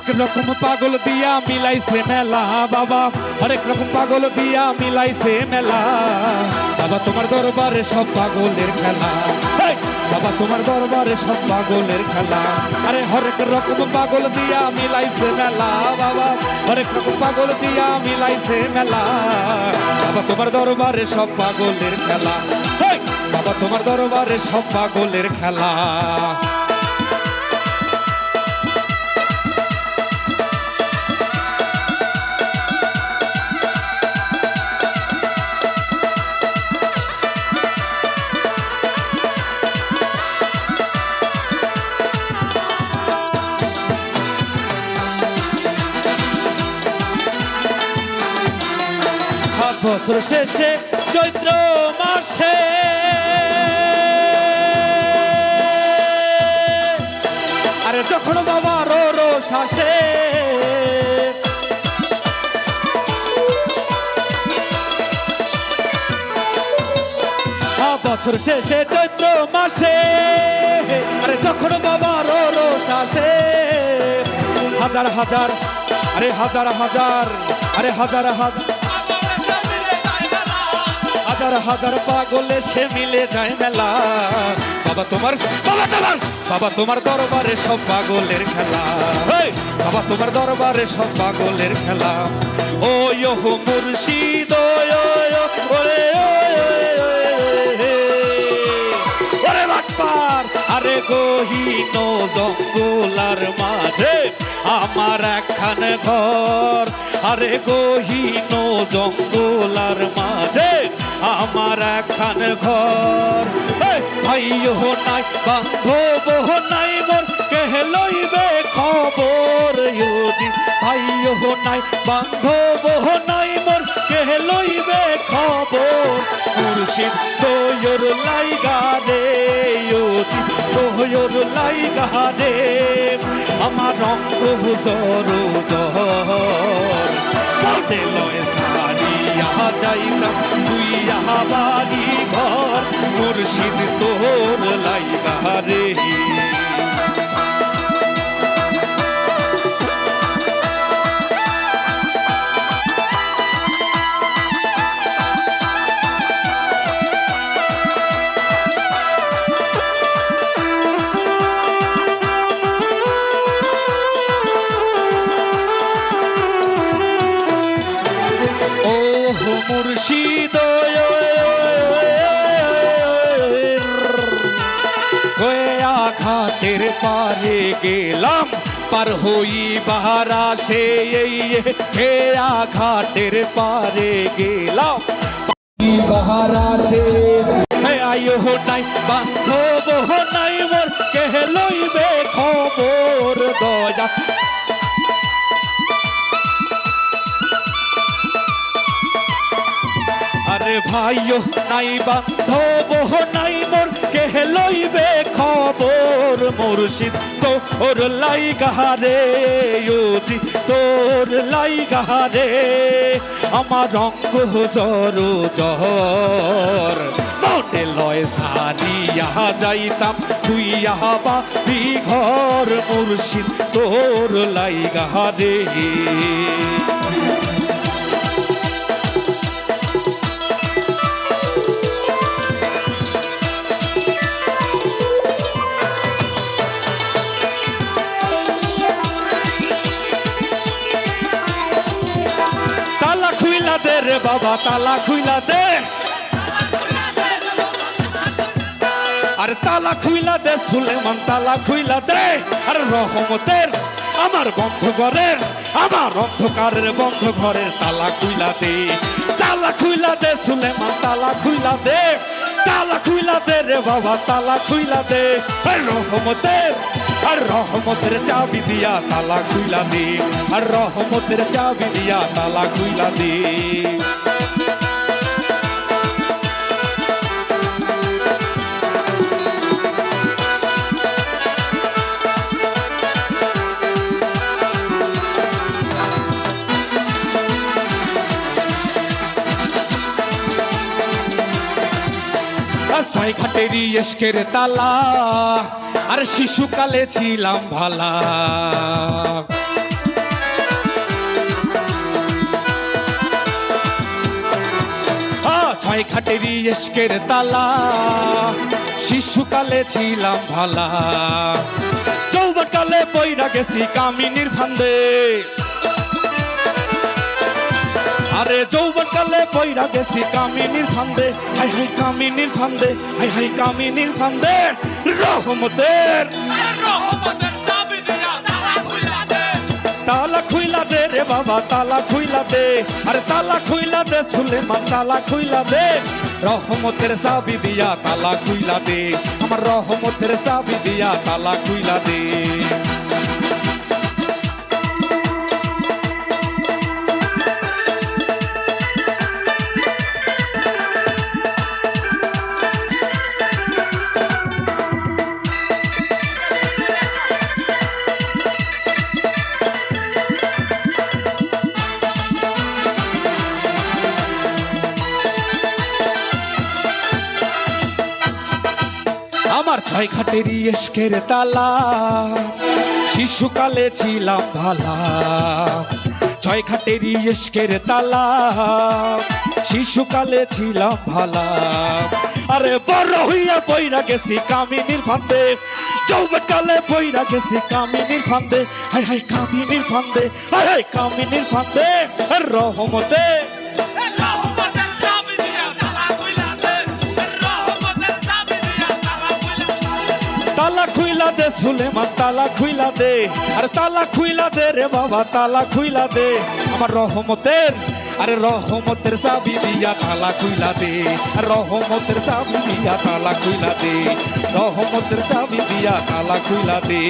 হরেক রকম পাগল দিয়া মিলাইছে মেলা বাবা, হরেক রকম পাগল দিয়া মিলাইছে মেলা বাবা, তোমার দরবারে সব পাগলের খেলা। বাবা তোমার দরবারে সব পাগলের খেলা। আরে হরেক রকম পাগল দিয়া মিলাইছে মেলা বাবা, হরেক রকম পাগল দিয়া মিলাইছে মেলা বাবা, তোমার দরবারে সব পাগলের খেলা। বাবা তোমার দরবারে সব পাগলের খেলা। বছর শেষে চৈত্র মাসে আরে যখন বাবা রোষ আসে, বছর শেষে চৈত্র মাসে আরে যখন বাবা রোষ আসে, হাজার হাজার আরে হাজার হাজার আরে হাজার হাজার হাজার হাজার পাগলে সে মিলে যায় মেলা বাবা তোমার বাবা তোমার দরবারে সব পাগলের খেলা। বাবা তোমার দরবারে সব পাগলের খেলা। ও ইহো মুর্শিদ ওরে ওরে বাটপার আরে গহীন জঙ্গলার মাঝে আমার একখান ঘর, আরে গহীন জঙ্গলার মাঝে আমার একখান ঘর। ভাইও নাই বান্ধব নাই মোর কেহে লইবে খবর, ভাইও নাই বান্ধব নাই মোর কেহে লইবে খবর। মুর্শিদ তোর লাইগা রে তোর লাইগা রে আমার রঙ্গ জর জর লয় সারিয়া যাইতাম তুই বাড়ি ঘর, মুর্শিদ তোর লাইগা রে। মুর্শিদ ঘাটের পারে গেলাম পার হই বাহারা সে ঘাটের পারে গেলাম বাহারা সে আইও নাই বান্ধব নাই মোর কেহে লইবে খবর দয়া। আরে ভাইও নাই বান্ধব নাই মোর কেহে লইবে খবর, মুর্শিদ তোর লাইগা রে তোর লাইগা রে আমার রঙ্গ জর জর মনে লয় সারিয়া যাইতাম তুই বাড়ি ঘর, মুর্শিদ তোর লাইগা রে। রে বাবা তালা খুইলা দে, আর তালা খুইলা দে সুলেমান তালা খুইলা দে, আর রহমতের আমার বন্ধ ঘরের আমার অন্ধকারের বন্ধ ঘরের তালা খুইলা দে, তালা খুইলা দে সুলেমান তালা খুইলা দে, তালা খুইলা দে রে বাবা তালা খুইলা দে, রহমতের আর রহমতের চাবি দিয়া তালা খুইলা দে, আর রহমতের চাবি দিয়া তালা খুইলা দে। ছয় ঘাটেরই এসকের তালা আর শিশুকালে ছিলাম ভালা, ছয় খাটেরই ইশকের তালা, শিশুকালে ছিলাম ভালা, যৌবনকালে পইরা গেছি কামিনীর ফান্দে। আরে যৌবনকালে পইরা গেছি কামিনীর ফান্দে, হাই হাই কামিনীর ফান্দে, হাই হাই কামিনীর ফান্দে। রহমতের চাবি দিয়া তালা খুইলা দে। তালা খুইলা দে রে বাবা, তালা খুইলা দে, আরে তালা খুইলা দে সুলেমান, তালা খুইলা দে। রহমতের চাবি দিয়া তালা খুইলা দে, আমার রহমতের চাবি দিয়া তালা খুইলা দে। আমার ছয় খাটেরই ইশকের তালা, শিশুকালে ছিলাম ভালা, ছয় খাটেরই ইশকের তালা, শিশুকালে ছিলাম ভালা। আরে বড় হইয়া পইরা গেছি কামিনীর ফান্দে, যৌবনকালে পইরা গেছি কামিনীর ফান্দে, হাই হাই কামিনীর ফান্দে, হাই হাই কামিনীর ফান্দে। রহমতে রহমতের চাবি দিয়া তালা খুইলা দে। রহমতের চাবি দিয়া তালা খুইলা দে। তালা খুইলা দে সুলেমান, তালা খুইলা দে, আরে তালা খুইলা দে রে বাবা, তালা খুইলা দে। আমার রহমতের, আরে রহমতের চাবি দিয়া তালা খুইলা দে, রহমতের চাবি দিয়া তালা খুইলা দে, রহমতের চাবি দিয়া তালা খুইলা দে।